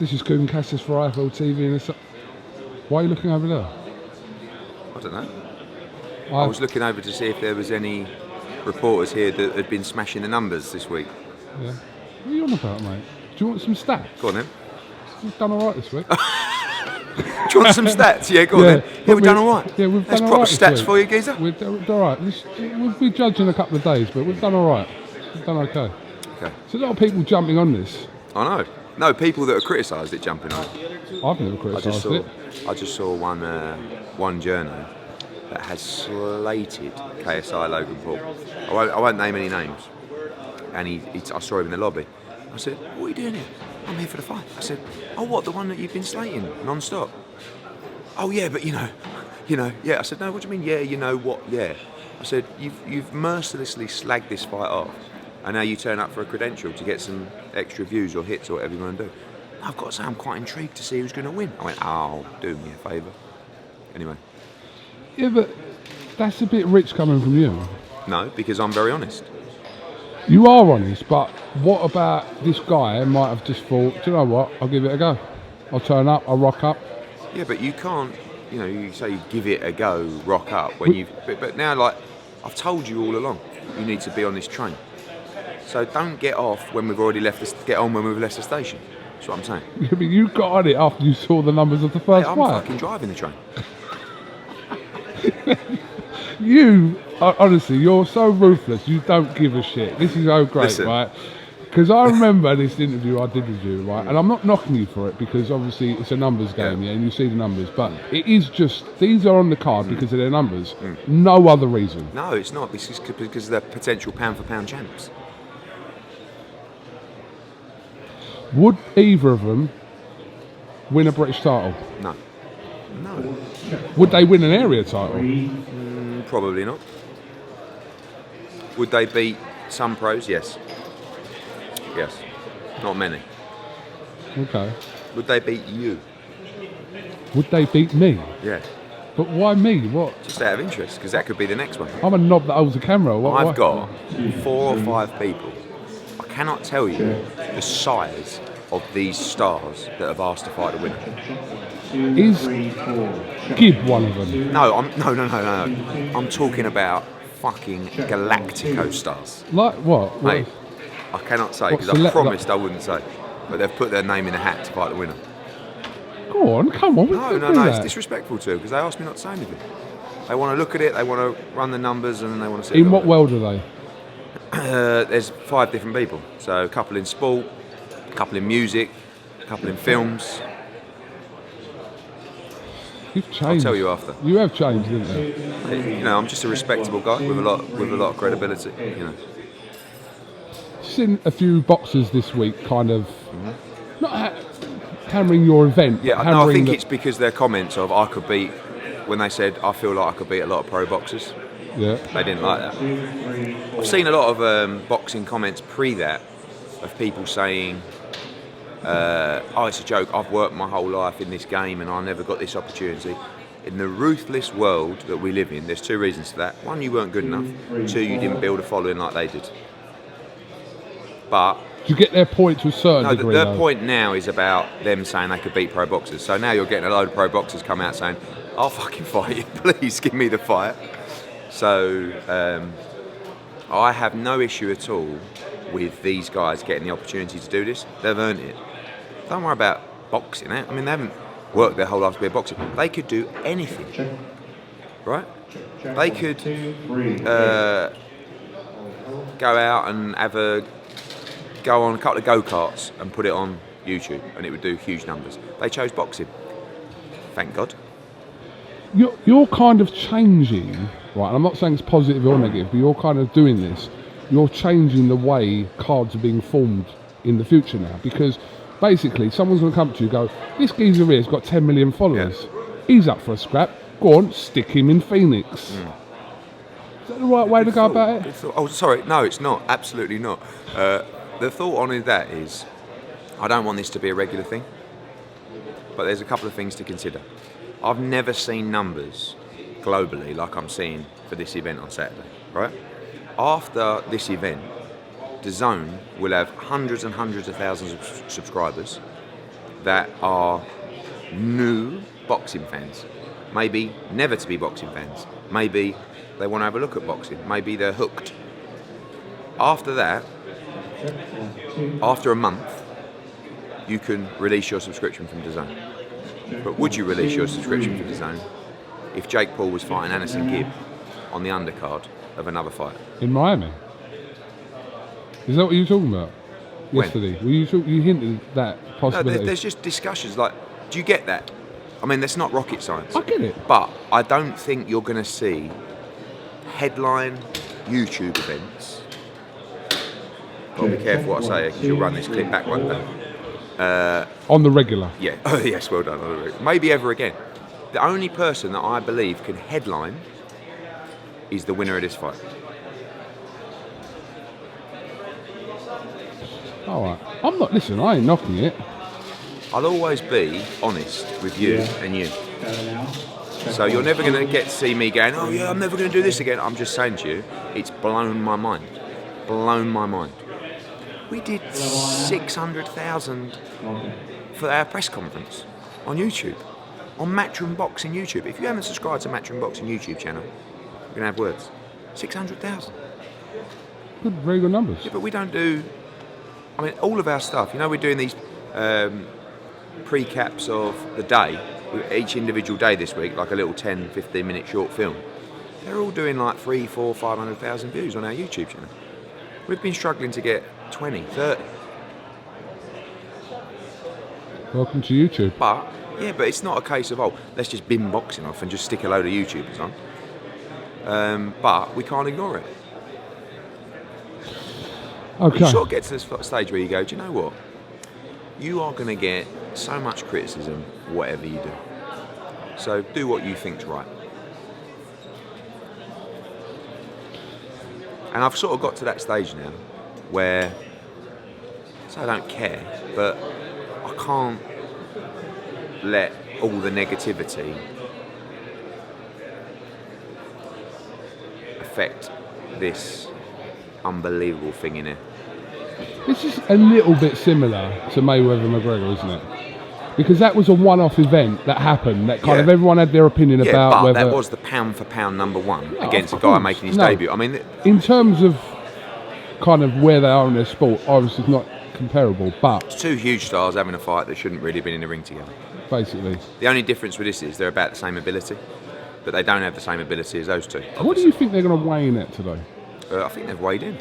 This is KUAGN CASSIUS for IFL TV. And why are you looking over there? I don't know. I was looking over to see if there was any reporters here that had been smashing the numbers this week. Yeah. What are you on about, mate? Do you want some stats? Go on then. We've done all right this week. Do you want some stats? Yeah, go on then. Yeah, we've done all right. Yeah, we've done all right. That's proper stats for you, geezer. We've done all right. We'll be judging a couple of days, but we've done all right. We've done okay. Okay. There's a lot of people jumping on this. I know. No, people that have criticised it jumping on it. I've never criticised it. I just saw one journo that has slated KSI-LOGAN Paul. I won't name any names. And I saw him in the lobby. I said, "What are you doing here?" "I'm here for the fight." I said, "Oh, what, the one that you've been slating non-stop?" "Oh yeah, but you know, yeah." I said, "No, what do you mean, yeah, you know what, yeah?" I said, you've mercilessly slagged this fight off, and now you turn up for a credential to get some extra views or hits or whatever you want to do. I've got to say, I'm quite intrigued to see who's going to win. I went, "Oh, do me a favour." Anyway. Yeah, but that's a bit rich coming from you. No, because I'm very honest. You are honest, but what about this guy might have just thought, do you know what, I'll give it a go. I'll turn up, I'll rock up. Yeah, but you can't, you say you give it a go, rock up, when you've... But now, like, I've told you all along, you need to be on this train. So don't get off when we've already get on when we've left the station. That's what I'm saying. Yeah, but you got on it after you saw the numbers of the first I'm fight. fucking driving the train. You, honestly, you're so ruthless, you don't give a shit. This is so great, Listen. right? Because I remember this interview I did with you, right? And I'm not knocking you for it, because obviously it's a numbers game, yeah, and you see the numbers. But it is just, these are on the card because of their numbers. No other reason. No, it's not. This is because they're potential pound-for-pound champs. Would either of them win a British title? No. No. Would they win an area title? Probably not. Would they beat some pros? Yes. Yes. Not many. Okay. Would they beat you? Would they beat me? Yeah. But why me? What? Just out of interest, because that could be the next one. I'm a knob that holds a camera. I've got 4 or 5 people. I cannot tell you the size of these stars that have asked to fight the winner. Is Gibb one of them? No. I'm talking about fucking Galactico stars. Like what? Mate, I cannot say, because I promised I wouldn't say. But they've put their name in the hat to fight the winner. Go on, come on. No, it's disrespectful to them, because they asked me not to say anything. They want to look at it, they want to run the numbers, and then they want to see. In what world are they? There's 5 different people. So a couple in sport, a couple in music, a couple in films. You've changed. I'll tell you after. You have changed, didn't you? I'm just a respectable guy with a lot of credibility. Seen a few boxers this week, kind of not hammering your event. Yeah, no, I think it's because their comments of I could beat, when they said I feel like I could beat a lot of pro boxers. Yeah. They didn't like that. I've seen a lot of boxing comments pre that of people saying, "Oh, it's a joke. I've worked my whole life in this game and I never got this opportunity." In the ruthless world that we live in, there's 2 reasons for that. 1, you weren't good enough. 2, you didn't build a following like they did. But do you get their point to a certain degree? Their point now is about them saying they could beat pro boxers. So now you're getting a load of pro boxers come out saying, "I'll fucking fight you. Please give me the fight." So I have no issue at all with these guys getting the opportunity to do this. They've earned it. Don't worry about boxing. I mean, they haven't worked their whole life to be a boxer. They could do anything, right? They could go out and go on a couple of go-karts and put it on YouTube, and it would do huge numbers. They chose boxing. Thank God. You're kind of changing, right? And I'm not saying it's positive or negative, but you're kind of doing this. You're changing the way cards are being formed in the future now, because basically someone's going to come to you and go, "This geezer here's got 10 million followers. Yeah. He's up for a scrap. Go on, stick him in Phoenix." Is that the right way to go about it? Oh, sorry. No, it's not. Absolutely not. The thought on that is, I don't want this to be a regular thing, but there's a couple of things to consider. I've never seen numbers globally like I'm seeing for this event on Saturday, right? After this event, DAZN will have hundreds and hundreds of thousands of subscribers. that are new boxing fans, maybe never to be boxing fans, maybe they want to have a look at boxing, maybe they're hooked. After that, after a month, you can release your subscription from DAZN. But would you release your subscription from DAZN if Jake Paul was fighting Anderson Gibb on the undercard of another fight? In Miami? Is that what you were talking about When? yesterday? You hinted that No, possibility. there's just discussions like, do you get that? I mean, that's not rocket science. I get it. But I don't think you're going to see headline YouTube events. Got to be careful what I say because you'll run this clip back one day. On the regular. Yeah. Oh, yes, well done. Maybe ever again. The only person that I believe can headline is the winner of this fight. All right. I'm not. Listen, I ain't knocking it. I'll always be honest with you and you. So you're never going to get to see me going, oh yeah, I'm never going to do this again. I'm just saying to you, it's blown my mind. Blown my mind. We did 600,000 for our press conference on YouTube, on Matchroom Boxing YouTube. If you haven't subscribed to Matchroom Boxing YouTube channel, you're going to have words. 600,000. Good, very good numbers. Yeah, but we don't do, I mean, all of our stuff, you know, we're doing these pre-caps of the day, each individual day this week, like a little 10, 15 minute short film. They're all doing like 3, 4, 500,000 views on our YouTube channel. We've been struggling to get 20, 30. Welcome to YouTube. But it's not a case of, oh, let's just bin boxing off and just stick a load of YouTubers on. But we can't ignore it. Okay. You sort of get to this stage where you go, do you know what? You are going to get so much criticism, whatever you do. So do what you think's right. And I've sort of got to that stage now where, so I don't care, but I can't let all the negativity affect this unbelievable thing in here. This is a little bit similar to Mayweather-McGregor, isn't it? Because that was a one-off event that happened that kind of everyone had their opinion about but whether... that was the pound for pound number one Yeah, against a of guy course. making his No. debut. I mean, In terms of kind of where they are in their sport, obviously it's not comparable, but it's two huge stars having a fight that shouldn't really have been in the ring together. basically... The only difference with this is they're about the same ability, but they don't have the same ability as those two. What do you think they're going to weigh in at today? I think they've weighed in.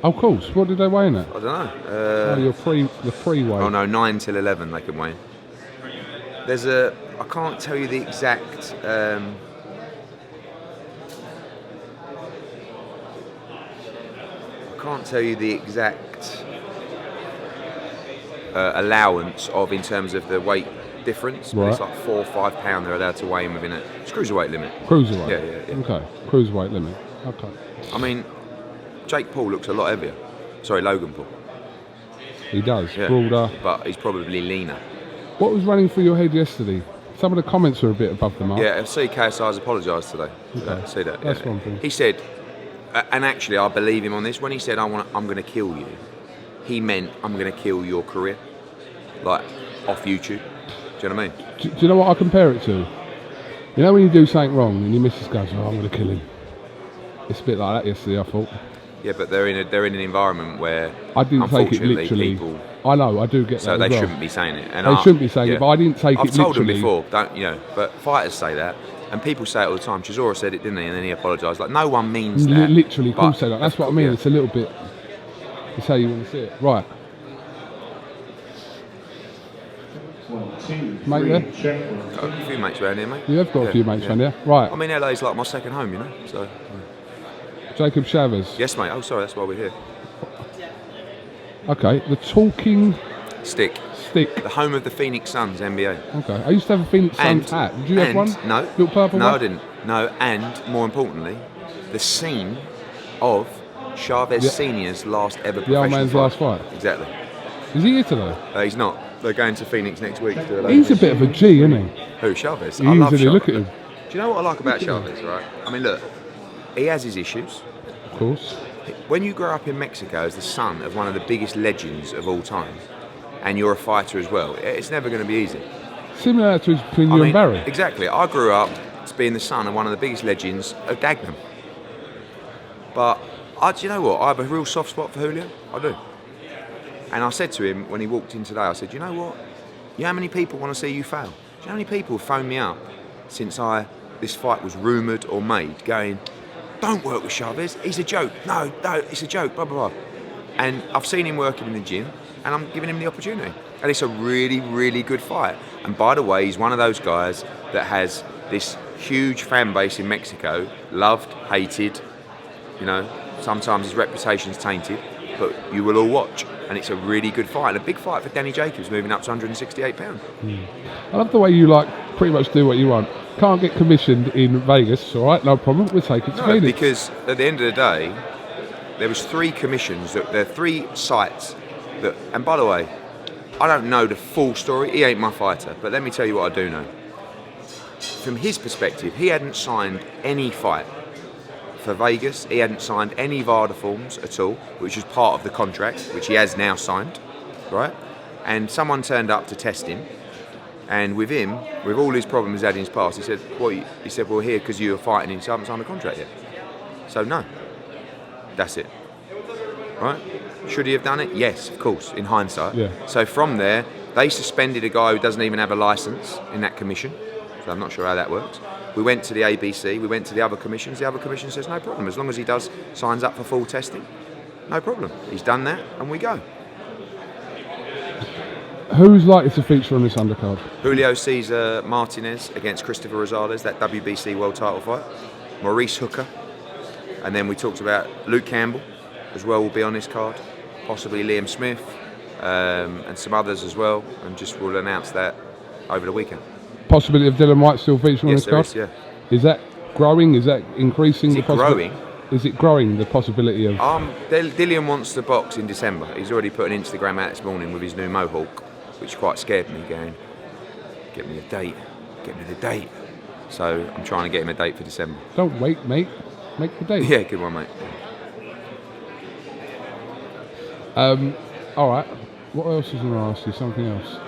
Of course. What did they weigh in at? I don't know. The pre-weight. Oh no, 9 till 11 they can weigh in. There's a, I can't tell you the exact I can't tell you the exact allowance of in terms of the weight difference, but it's Right. like 4 or 5 pound they're allowed to weigh in within it. It's cruiserweight limit. Cruiserweight? Yeah. Okay, cruiserweight limit. Okay. I mean, Jake Paul looks a lot heavier. Sorry, Logan Paul. He does. Yeah. Broader. But he's probably leaner. What was running through your head yesterday? Some of the comments were a bit above the mark. Yeah, I see KSI's apologised today. Okay. See that? That's yeah. one thing. He said, and actually I believe him on this, when he said I'm going to kill you, he meant I'm going to kill your career, like off YouTube. Do you know what I mean? Do you know what I compare it to? You know when you do something wrong and your missus goes, oh, I'm going to kill him. It's a bit like that yesterday, I thought. Yeah, but they're in an environment where I didn't take it unfortunately literally. people, I know, I do get so that they as well. shouldn't be saying it. And They shouldn't be saying it, but I didn't take I've it told them literally. before, don't you know? But fighters say that, and people say it all the time. Chisora said it, didn't he? And then he apologised. Like no one means that. Literally, but- cool say that. That's what I mean. yeah. It's a little bit. It's how you want to see it, right? Mate, yeah? Got a few mates around here, mate. You have got a few mates around here, right? I mean, LA's like my second home, you know. So. Jacob Chavez. Yes, mate. Oh, sorry, that's why we're here. Okay, the talking Stick. stick. The home of the Phoenix Suns, NBA. Okay, I used to have a Phoenix Suns hat. Did you have one? No. Little purple no, one? I didn't. No, and more importantly, the scene of Chavez Yeah. Senior's last ever The old professional man's last fight. Exactly. Is he here today? He's not. They're going to Phoenix next week. To do a load He's of a bit of a G, isn't he? Who, Chavez? I love Easily, Chavez. look at him. Do you know what I like about Chavez, right? I mean, look, he has his issues. Of course. When you grow up in Mexico as the son of one of the biggest legends of all time, and you're a fighter as well, it's never going to be easy. Similarities between you and Barry. Exactly. I grew up as being the son of one of the biggest legends of Dagenham. But, do you know what? I have a real soft spot for Julio. I do. And I said to him when he walked in today, I said, you know what? You know how many people want to see you fail? Do you know how many people have phoned me up since this fight was rumoured or made, going, don't work with Chavez, he's a joke. No, it's a joke, blah, blah, blah. And I've seen him working in the gym, and I'm giving him the opportunity. And it's a really, really good fight. And by the way, he's one of those guys that has this huge fan base in Mexico, loved, hated, you know, sometimes his reputation's tainted, but you will all watch. And it's a really good fight, and a big fight for Danny Jacobs, moving up to 168 pounds. I love the way you pretty much do what you want. Can't get commissioned in Vegas, all right, no problem, we'll take it to Phoenix. Because at the end of the day, there was 3 commissions, there are 3 sites that, and by the way, I don't know the full story, he ain't my fighter, but let me tell you what I do know. From his perspective, he hadn't signed any fight for Vegas, he hadn't signed any VADA forms at all, which was part of the contract, which he has now signed, right? And someone turned up to test him, and with him, with all his problems he had in his past, he said, well, here, because you were fighting him, so I haven't signed a contract yet. So no, that's it, right? Should he have done it? Yes, of course, in hindsight. Yeah. So from there, they suspended a guy who doesn't even have a licence in that commission, so I'm not sure how that works. We went to the ABC, we went to the other commissions. The other commission says no problem, as long as he signs up for full testing, no problem. He's done that, and we go. Who's likely to feature on this undercard? Julio Cesar Martinez against Christopher Rosales, that WBC world title fight. Maurice Hooker, and then we talked about Luke Campbell as well will be on this card. Possibly Liam Smith, and some others as well, and we'll announce that over the weekend. Possibility of Dylan White still featuring on this card? Is, yeah. Is that growing? Is that increasing? Is it growing? Is it growing, the possibility of... Dillian wants to box in December. He's already put an Instagram out this morning with his new mohawk, which quite scared me, going, get me a date, get me the date. So I'm trying to get him a date for December. Don't wait, mate. Make the date. Yeah, good one, mate. All right. What else is going to ask you? Something else?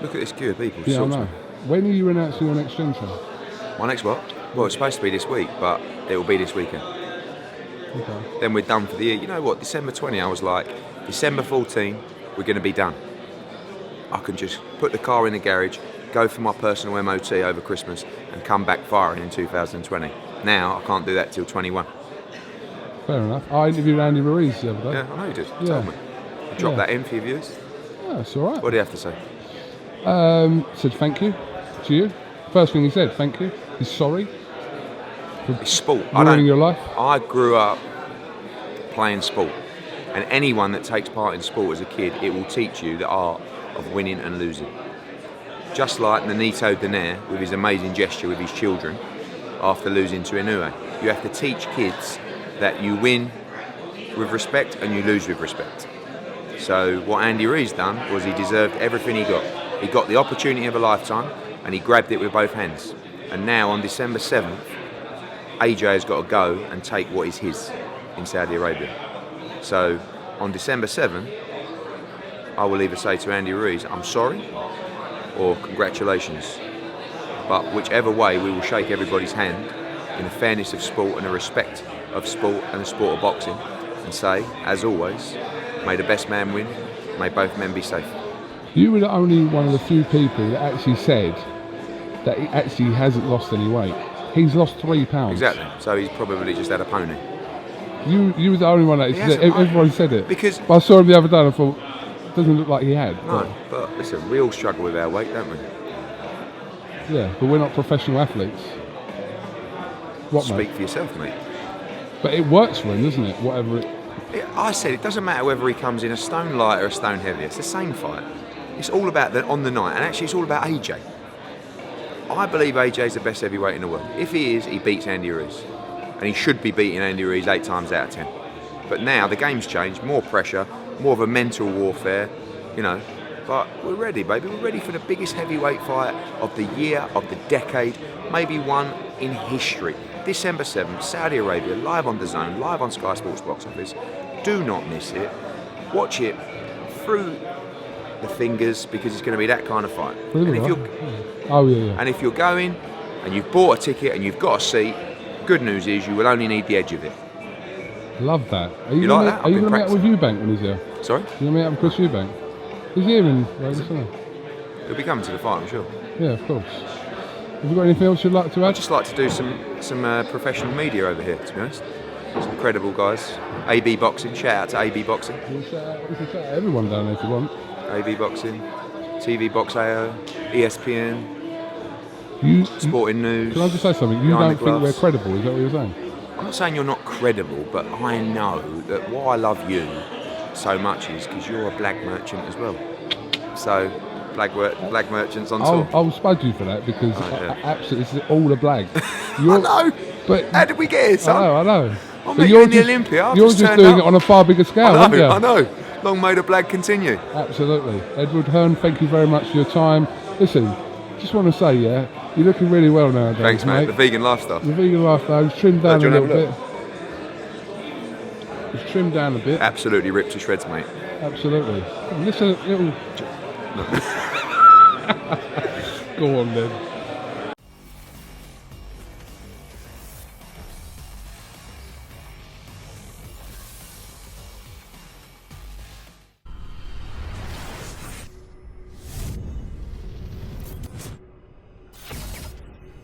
Look at this queue of people. Yeah, I know. When are you announcing your next gym show? My next what? Well, it's supposed to be this week, but it will be this weekend. Okay. Then we're done for the year. You know what? December 20, I was like, December 14, we're going to be done. I can just put the car in the garage, go for my personal MOT over Christmas, and come back firing in 2020. Now, I can't do that till 21. Fair enough. I interviewed Andy Ruiz the other day. Yeah, I know you did. Yeah. Tell me. You dropped that in for your viewers? Yeah, it's all right. What do you have to say? Said thank you to you. First thing he said, thank you. He's sorry for It's sport. ruining your life. I grew up playing sport, and anyone that takes part in sport as a kid, it will teach you the art of winning and losing. Just like Nonito Donaire with his amazing gesture with his children after losing to Inoue. You have to teach kids that you win with respect and you lose with respect. So what Andy Ruiz done was he deserved everything he got. He got the opportunity of a lifetime, and he grabbed it with both hands. And now on December 7th, AJ has got to go and take what is his in Saudi Arabia. So on December 7th, I will either say to Andy Ruiz, I'm sorry, or congratulations. But whichever way, we will shake everybody's hand in the fairness of sport and the respect of sport and the sport of boxing, and say, as always, may the best man win, may both men be safe. You were the only one of the few people that actually said that he actually hasn't lost any weight. He's lost 3 pounds. Exactly. So he's probably just had a pony. You were the only one that said, everyone said it. Because but I saw him the other day and I thought, it doesn't look like he had. No, but listen, we all struggle with our weight, don't we? Yeah, but we're not professional athletes. What, Speak mate? for yourself, mate. But it works for him, doesn't it? Whatever it... I said it doesn't matter whether he comes in a stone light or a stone heavy. It's the same fight. It's all about on the night, and actually it's all about AJ. I believe AJ is the best heavyweight in the world. If he is, he beats Andy Ruiz. And he should be beating Andy Ruiz 8 times out of 10. But now the game's changed, more pressure, more of a mental warfare, you know. But we're ready, baby. We're ready for the biggest heavyweight fight of the year, of the decade, maybe one in history. December 7th, Saudi Arabia, live on DAZN, live on Sky Sports Box Office. Do not miss it. watch it through the fingers because it's going to be that kind of fight. Really, and if right? you're, Oh yeah. and if you're going and you've bought a ticket and you've got a seat, good news is you will only need the edge of it. Love that. Are You like that? Are you I've been going to meet up with practicing. Eubank when he's here? Sorry? You going to meet up with Chris Eubank? He's here in Vegas, isn't he? He'll be coming to the fight, I'm sure. Yeah, of course. Have you got anything else you'd like to I'd add? just like to do some professional media over here, to be honest. Some credible guys. AB Boxing, shout out to AB Boxing. You can shout out everyone down there if you want. AB Boxing, TV Box AO, ESPN, Sporting News. Can I just say something? You Behind don't the think we're Gloves. credible, is that what you're saying? I'm not saying you're not credible, but I know that why I love you so much is because you're a black merchant as well. So, black merchants on tour. I'll spud you for that because yeah. absolutely, this is all a blag. I know. But How did we get here, son? I know. I'll But meet you in the Olympia. I've You're just just turned doing up. it on a far bigger scale, aren't you? I know. Long may the black continue. Absolutely. Edward Hearn, thank you very much for your time. Listen, just want to say, yeah, you're looking really well nowadays, Thanks, mate. The vegan lifestyle. The vegan lifestyle is trimmed down Do a you wanna little have bit. It's trimmed down a bit. Absolutely ripped to shreds, mate. Absolutely. Listen, little. Go on then.